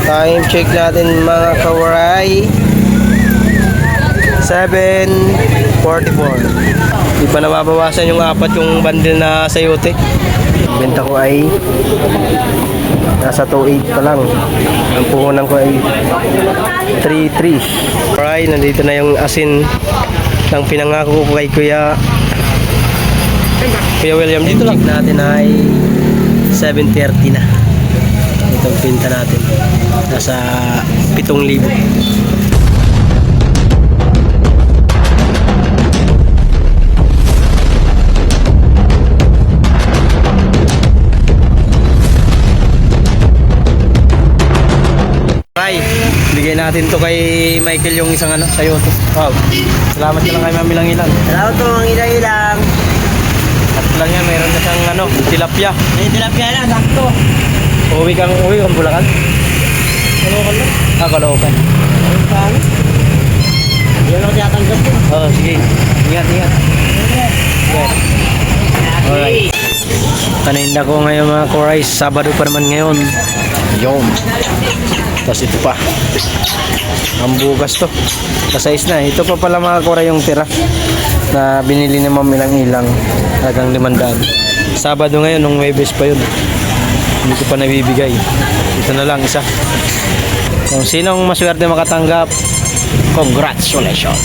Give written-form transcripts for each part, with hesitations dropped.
Time check natin mga kawaray. 7:44. Di pa nababawasan yung apat yung bundle na sayote. Benta ko ay nasa 2.8 pa lang. Ang puhunan ko ay 3.3. Alright, nandito na yung asin ng pinangako ko kay Kuya William. Dito lang natin ay 7.30 na. Itong pinta natin nasa 7,000. Ay, bigay natin to kay Michael yung isang sayote. Wow. Salamat ka lang kay Mami Lang Ilang. Salamat po, mga ilang-ilang. At lang yan, mayroon na siyang tilapia. May tilapia lang, sakto. Uwi kang Bulacan? Kalookan lang. Kalookan. Ayun pa. Yan ako tiyatanggap po. Oo, sige. Ingat. Okay. Alright. Kaninda ko ngayon mga koray. Sabado pa naman ngayon. Yun. Tapos ito pa. Ang bugas to. Kasais na. Ito pa pala mga koray yung tira na binili ni Ma'am Ilang-Ilang. Hanggang 500. Sabado ngayon, nung Webes pa yun. Hindi ko pa nabibigay. Ito na lang isa. Kung sinong maswerte makatanggap, congratulations.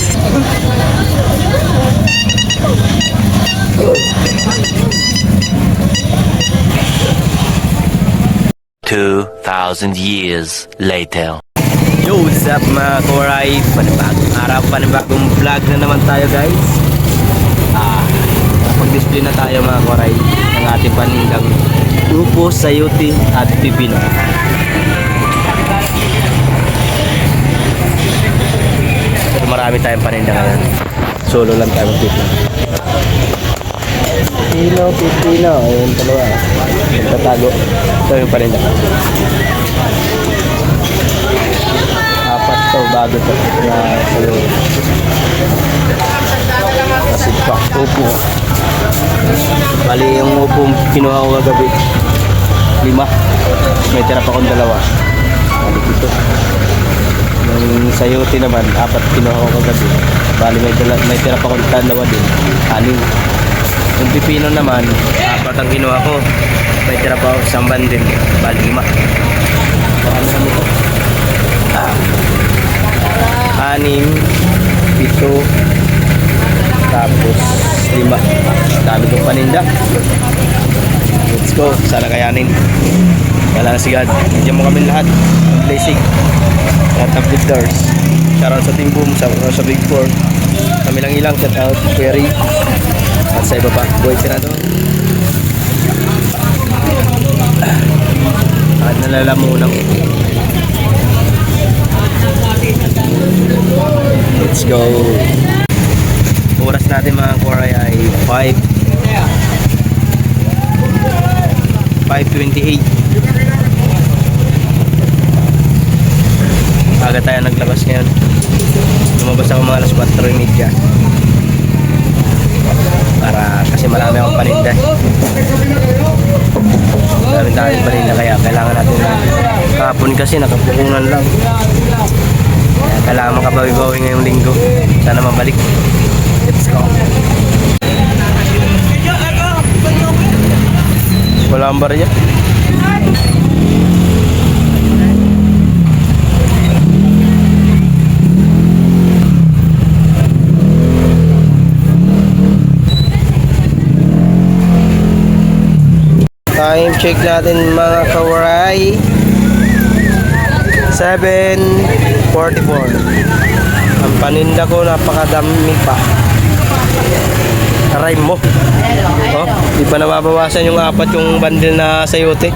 Two 2,000 years later. Yo, what's up mga koray? Panibagong araw, panibagong vlog na naman tayo guys. Pag-display na tayo mga koray ng ating panindang upo, sayote at pipino. Pero marami tayong paninda ngayon. Solo lang tayo magpipino. Pipino. Ayun, dalawa. Nagtatago. Ito yung paninda. Apat to, bago to. Na sayote. Kasi pa, upo. Bali yung upo kinuha ko kagabi 5. May tira pa akong 2. Bali dito. Yung sayote naman 4 kinuha ko kagabi. Bali may tira pa akong 2 din, 6. Yung pipino naman 4 ang kinuha ko. May tira pa ako 1 bundle. Bali 5. Marami naman ito. 6, 7, tapos 5. Dami kong paninda. Let's go. Sana kayanin. Kailangan si God. Diyan mo kami lahat. Blessing. Lahat ng good doors. Shoutout sa Team Boom. Shoutout sa Big 4. Kami lang ilang. Shoutout Kuya Ray. At sa iba pa. Buhay sila doon. At nalalamunan. Let's go. Oras natin mga koray ay 5:28. Aga tayo naglabas ngayon. Lumabas ako mga alas 4:30 para kasi marami akong paninda. Marami tayong paninda kaya kailangan natin kahapon kasi nakapukunan lang. Kaya kailangan makabawi-bawi ngayong linggo. Sana mabalik. Let's go. Wala ang bar niya. Time check natin mga kawaray. 7:44. Ang paninda ko napakadami pa. Aray mo. Oh, di pa nababawasan yung 4 yung bundle na sayote.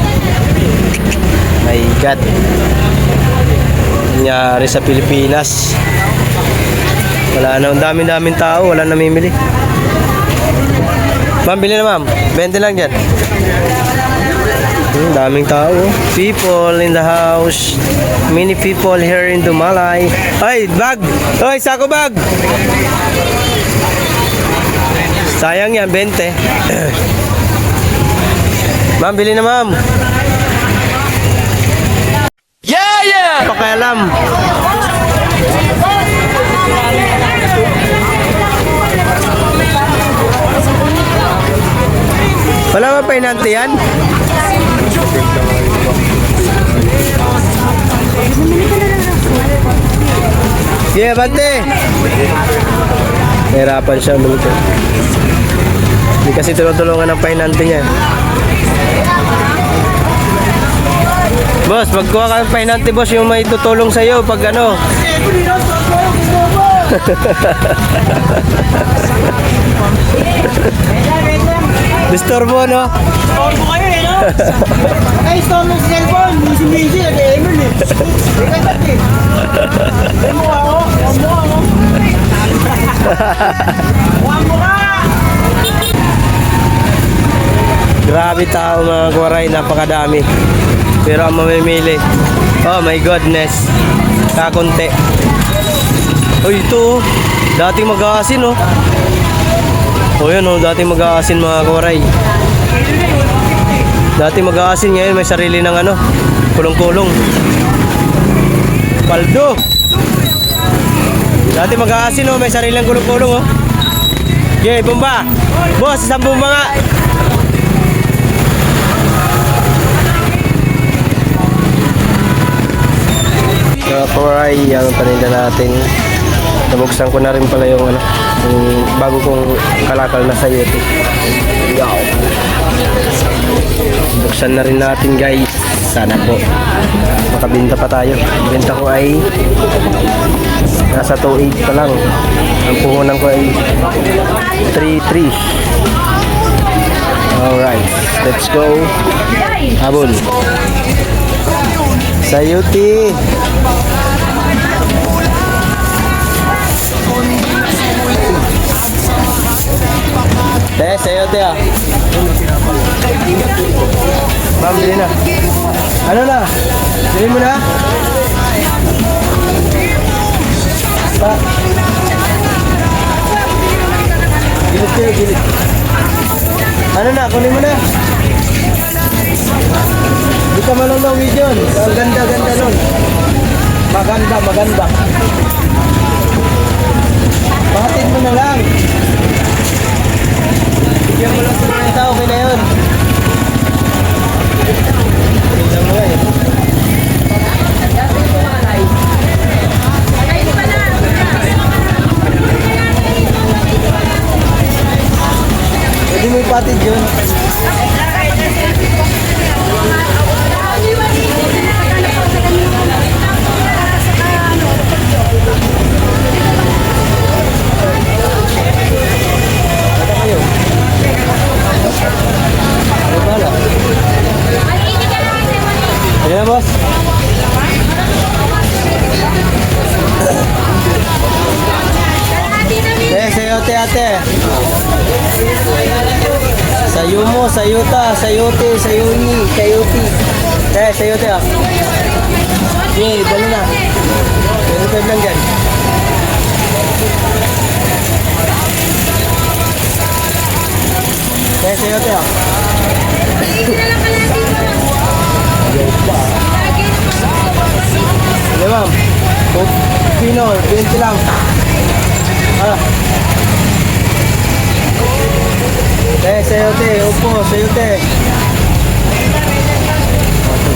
My God. Nangyari sa Pilipinas. Wala na, ang daming tao, wala namimili. Ma'am, bili na ma'am. 20 lang dyan. Daming tao. People in the house. Many people here in Dumalay. Ay, bag! Ay, sako bag! Sayang yan, 20. Ma'am, bili na ma'am. Yeah, yeah! pakialam. Wala ba painante yan? Yeah, bante! Nahirapan siya maluto. Hindi kasi tinutulungan ng painante niya. Boss, magkuha ka ng painante, boss, yung may tutulong sa'yo pag ano. Disturbo, no? Storm ko kayo eh, no? Ay, storm ng cellphone. Busy-busy. Nag-email eh. Ika dati. Ay, mukha ko. Ang mukha ko. Mukha mukha. Grabe tao mga kuwaray, napakadami. Pero ang mamimili, oh my goodness, kakunti. Oh, ito, dating mag-aasin, oh. Oh, yun, oh, dating mag-aasin mga kuwaray. Dating mag-aasin, ngayon may sarili ng ano, kulong-kulong. Paldo. Dating mag-aasin, oh, may sarili ng kulong-kulong, oh. Okay, bomba. Boss, isang bomba nga. Kuwaray, ang paninda natin. Nabuksan ko na rin pala yung ano, yung bago kong kalakal na sayo ito. Wow. Buksan na rin natin guys. Sana po makabinta pa tayo. Benta ko ay nasa 2.8 pa lang. Ang puhunan ko ay 3.3. Alright, let's go. Habol. Sayuti. Sayote ah. Ma'am, bili na. Ano na? Bili mo na? Pa. Gilid kayo, gilid. Ano na? Kunin mo na. Di ka malulawid yun. Ang ganda-ganda nun. Maganda, maganda. Bakit mo na lang. Bigyan mo lang sa mga tao, okay na yun. Bigyan mo eh. Pwede mo ipatid yun. Ayan na, boss. Sayote ate. Sayo mo, sayuta, sayote, sayuni, sayuti. Sayote ah. Okay, dali na. Sayote lang dyan. Sayote ah. Sige ma'am. Pino, 20 lang. Ah. Sayote, upo, sayote.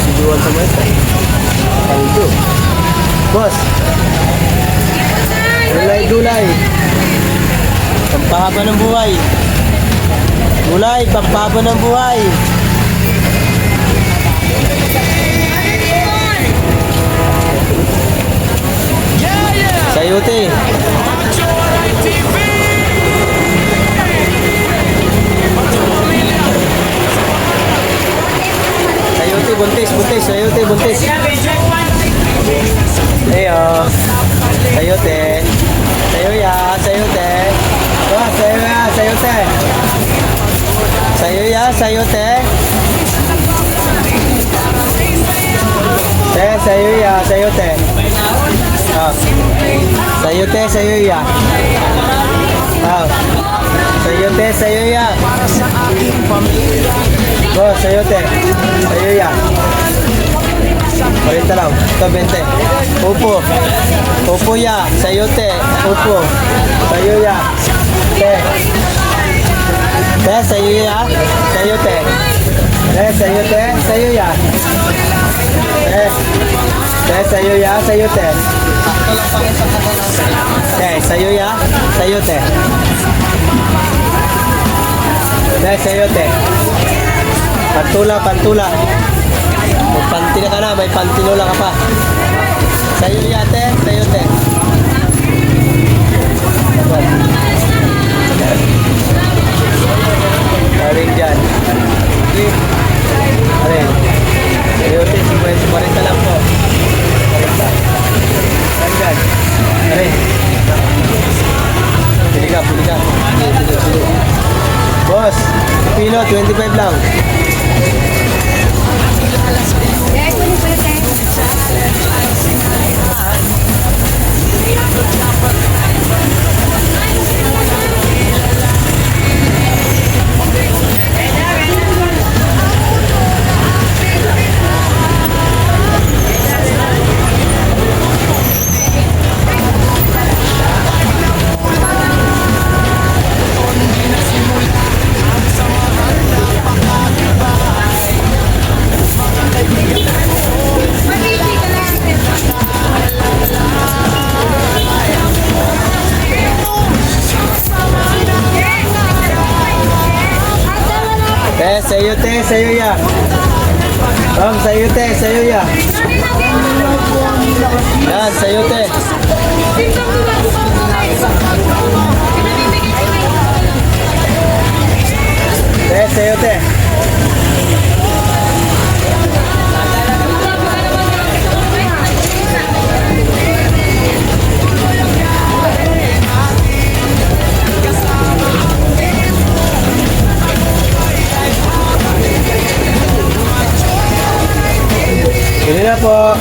Si Juan sa mga ito. Boss. Gulay. Pampahaba ng buhay. Gulay, pampahaba ng buhay. Sayote. Sayote, buntis, sayote, buntis. Ayo. Sayote. Sayoya, sayote. Oh, sayoya, sayote. Sayoya, sayote. Sayoya, sayote. Ah. Sayote, sayoya. Ah. Sayote, sayoya. Oh, sayote. Sayoya. 40 lang. Ito, 20. Upo. Upo ya. Sa'yo, te. Upo. Sa'yo ya. Te. Te, sa'yo ya. Sa'yo, te. Te, sa'yo, te. Sa'yo ya. Te. Te, sa'yo ya. Sa'yo, te. Te, sa'yo ya. Sa'yo, te. Te, sa'yo, te. Pantula, pantula. May panty na ka na, may pantinola ka pa. Sa'yo yate, sa'yo te. Aling dyan. Okay. Aling. Sa'yo te, 50 lang po. Aling dyan. Aling. Pili ka, pili ka. Pili. Boss, pino, 25 lang. Sa'yo te, sa'yo ya. Sa'yo te, sa'yo ya. Yan, sa'yo te. Te, sa'yo te. Ini na po.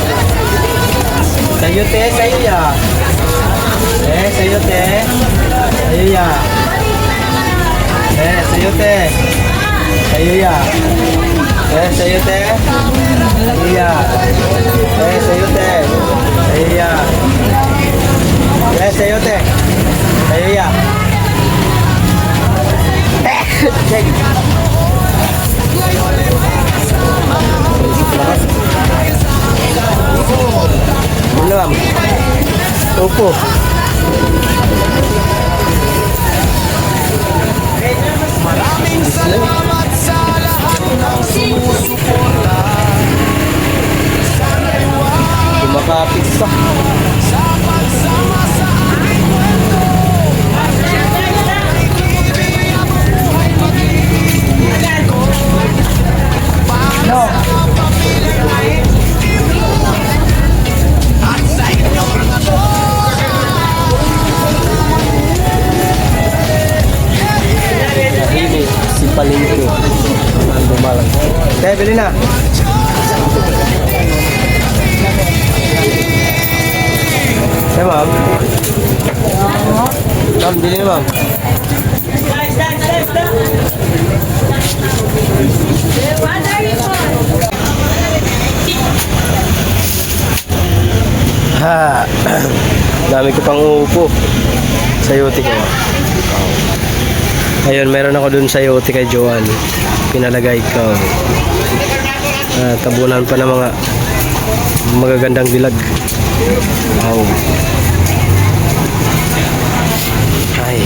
Sa'yo te, sa'yo ya. Sa'yo te. Sa'yo ya. Sa'yo te. Sa'yo ya. Sa'yo te. Sa'yo ya. Sa'yo te. Sa'yo ya. Sa'yo te. Sa'yo ya. Belum. Upo. Maraming salamat sa lahat ng sumusuporta. Kumakapit pa. Sa pagsama sa akin mo. Ibig ang buhay mag-ibig ko. Para sa pamilya at sa inyong amor. Ini si Palengke. Ando malang. Teh, beli na. Teh, ma'am. Ma'am, bili na, ma'am. Ha, dami ko pang upo. Sayote ko. Ayun, meron ako dun sayote kay Joan. Pinalagay ko. Tabunan pa ng mga magagandang dilag. Wow. Ay.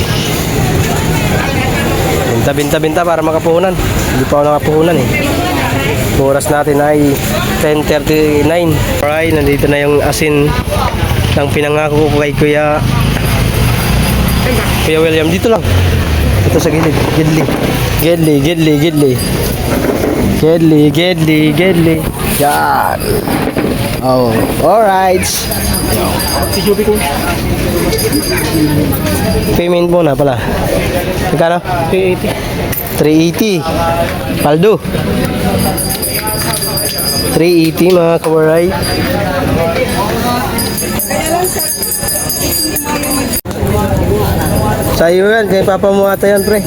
Binta para makapuhunan. Hindi pa ako nakapuhunan eh. Oras natin ay 10:39. Alright, nandito na yung asin ng pinangako ko kay Kuya William. Dito lang. Ito sa gilid. Gidli. Yan. Oh, alright. Payment muna pala. Magkano? 380. Paldo. 380 mga kawaray. Sa'yo yan, kay Papa mo ata yan, pre.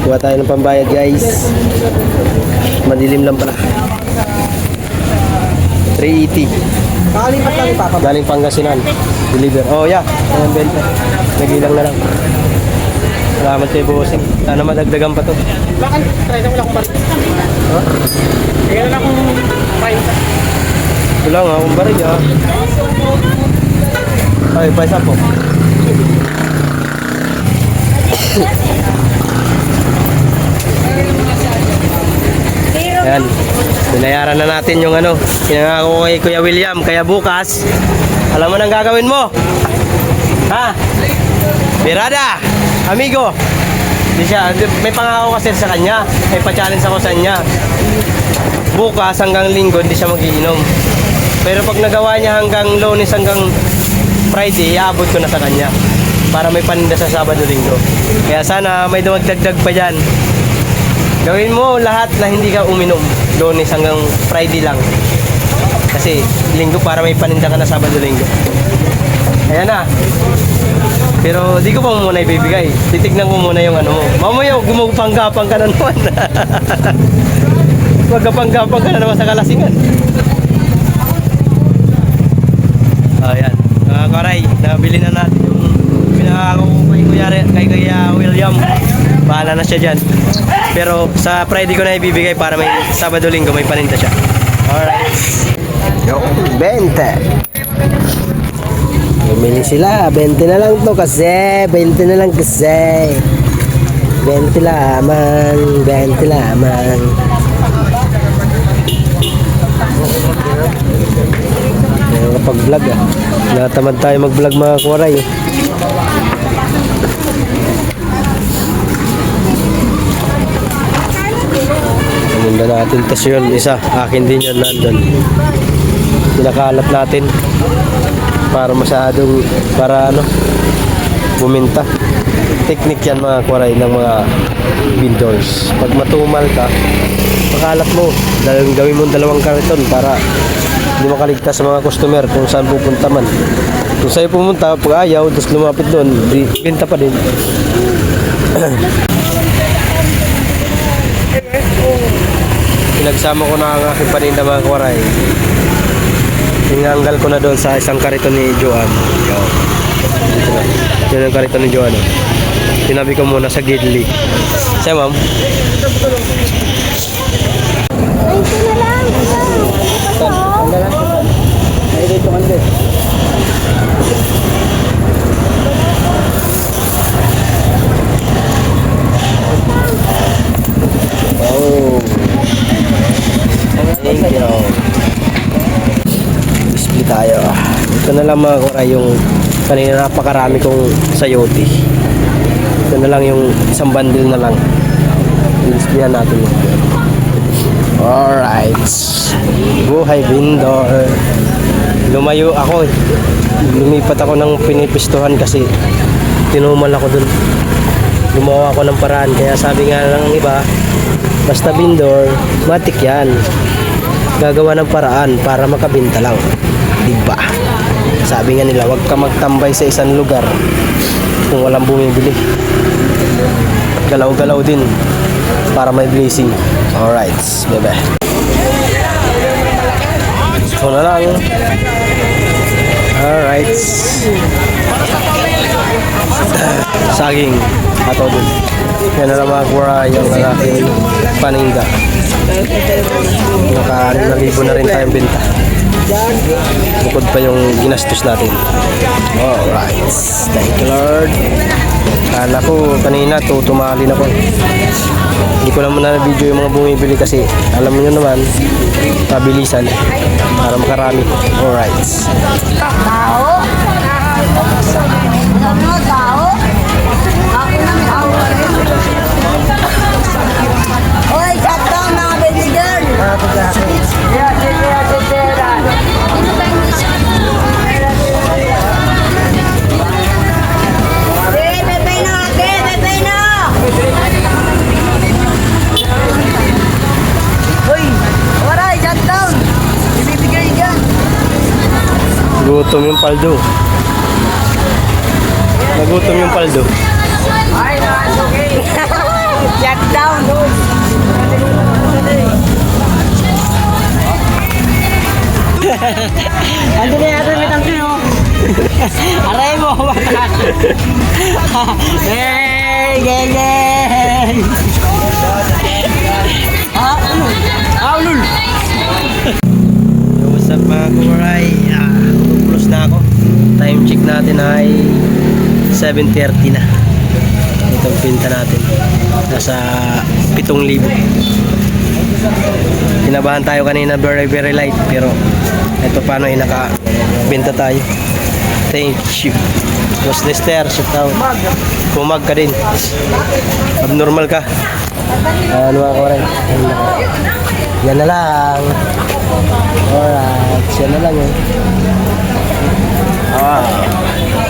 Kuha tayo ng pambayad guys. Madilim lang pala. 380. Nakalipat lang Papa. Galing Pangasinan. Deliver. Oh yeah. Ayan, benta. Nagilang na lang. Salamat kayo bossing. Sana madagdagan pa to. Bakit? Try na wala akong baril. Kaya na akong paisa. Wala nga akong baril ah. Ay, paisa po. Ayan. Binayaran na natin yung ano. Pinangako ko kay Kuya William. Kaya bukas, alam mo nang gagawin mo? Ha? Birada! Amigo! Di siya, may pangako kasi sa kanya. May pa-challenge ako sa kanya. Bukas hanggang linggo, hindi siya magiinom. Pero pag nagawa niya hanggang Lunes hanggang Friday, iabot ko na sa kanya. Para may paninda sa Sabado Linggo. Kaya sana may dumagdagdag pa dyan. Gawin mo lahat na hindi ka uminom. Lunes hanggang Friday lang. Kasi Linggo para may paninda ka na Sabado Linggo. Ayan na. Pero di ko pa muna ibibigay. Titignan ko muna yung ano mo. Mamaya gumagapang-gapang ka na naman. Magapang-gapang ka na naman sa kalasingan. Ayan. Mga karay, nabili na natin yung pinakako ko kay Kuya William. Bahala na siya dyan. Pero sa Friday ko na ibibigay para may Sabado Linggo may paninda siya. Alright. Yo, 20. Bumili sila, 20 na lang to kasi, 20 na lang kasi. 20 lamang, 20 lamang. Pag-vlog ah. Natamad tayo mag-vlog mga kuwaray. Paninda natin. Tas yun, isa. Akin din yan nandun. Pinakalat natin. Para masyadong, para ano, buminta. Technique yan mga kuwaray ng mga vendors. Pag matumal ka, pakalat mo. Gawin mo 2 kariton para hindi makaligtas sa mga customer kung saan pupunta man. Kung sa'yo pumunta, pag ayaw, tapos lumapit doon, binta pa din. Pinagsama ko na ang aking paninda mga kuwaray. Tinanggal ko na doon sa isang kariton ni Joan. Yun ang kariton ni Joan. Tinabi ko muna sa gidli. Siya ma'am. Ay, dito ka din. Oh. Thank you. Display tayo. Ito na lang mga kuray yung kanina napakarami kong sayote. Ito na lang yung isang bundle na lang. Displayan natin. Alright. Buhay vendor. Lumayo ako eh. Lumipat ako ng pinipistuhan kasi tinumal ako dun. Gumawa ako ng paraan. Kaya sabi nga ng iba, basta vendor, matik yan. Gagawa ng paraan para makabinta lang. Diba? Sabi nga nila, wag ka magtambay sa isang lugar kung walang bumibili. Galaw-galaw din para may blessing. Alright, bebe. So na lang. Alright. Saging. Ato dun. Yan na lang mga kura yung aking paninda. Naka-1,000 na rin tayong binta. Bukod pa yung ginastos natin. Alright. Thank you Lord. Kala ko kanina tutumalin ako. Hindi ko naman na video yung mga bumibili kasi alam niyo naman pabilisan para makarami. Alright. Tao? Ano tao? Ako ng tao. Oy, shut down mga baby girl. Bebe na, bebe na. Hoy, waray, shut down. Ibibigay dyan. Gutom yung paldo. Nagutom yung paldo. Ay, okay. Ando na yata may tangke mo. Aray mo. Hey, geng. Ulul. Yo, what's up mga kumaray? Close na ako. Time check natin ay 7:30 na. Itong pinta natin. Nasa 7,000. Kinabahan tayo kanina very light. Pero ito paano ay nakabenta tayo. Thank you. Boss Lester, shout out. Kumag ka din. Abnormal ka. Ano mga kumaray? Yan na lang. Alright, yan na lang yun.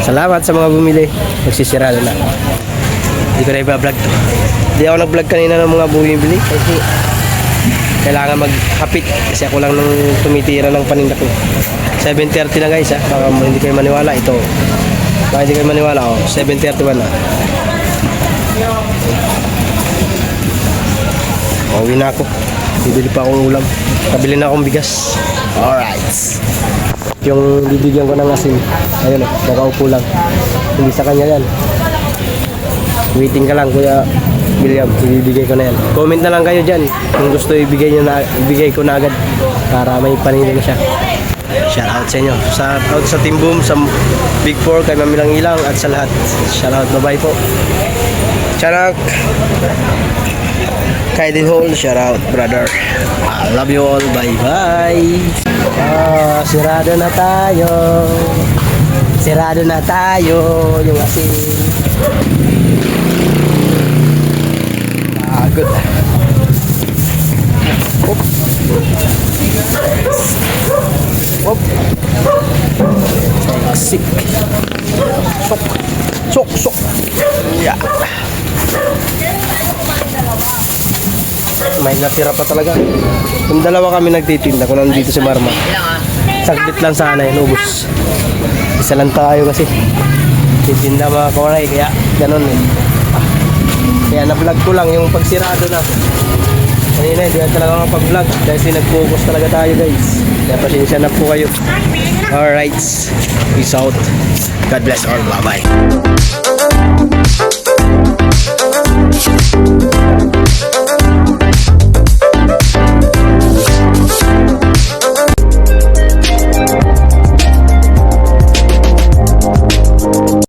Salamat sa mga bumili. Magsisirado na. Hindi ko na iba-vlog to. Hindi ako nag-vlog kanina ng mga bumibili. Kasi kailangan maghapit. Kasi ako lang nung tumitira ng paninda ko. 7:30 na guys ha. Baka hindi kayo maniwala. Ito. Baka hindi kayo maniwala. 7:31 na. Uwi na ako. Bibili pa akong ulam. Kabili na akong bigas. Alright. Yung bibigyan ko ng asin. Ayun nakaupo lang. Hindi sa kanya yan. Waiting ka lang Kuya William. Ibibigay ko na yan. Comment na lang kayo dyan. Kung gusto ibigay ko na agad. Para may paningin siya. Shout out sa inyo. Shout out sa Team Boom, sa Big 4, kay Mamilang Ilang at sa lahat. Shout out. Bye bye po. Charak. Kaiden Hall, shout out brother. I love you all. Bye bye. Sirado na tayo. Sirado na tayo. Yung asin. Good. Op. Op. Sik. Sok. Ya. May natira pa talaga. Yung dalawa kami nagtitinda kung nandito si Marma. Saglit lang sana yun, ubos. Isa lang tayo kasi. Titinda mga koray, kaya ganun eh. Kaya na-vlog ko lang yung pagsirado na. Kanina hindi na talaga makapag-vlog kasi nag-focus talaga tayo guys. Kaya pasensya na po kayo. Alright. Peace out. God bless all. Bye bye.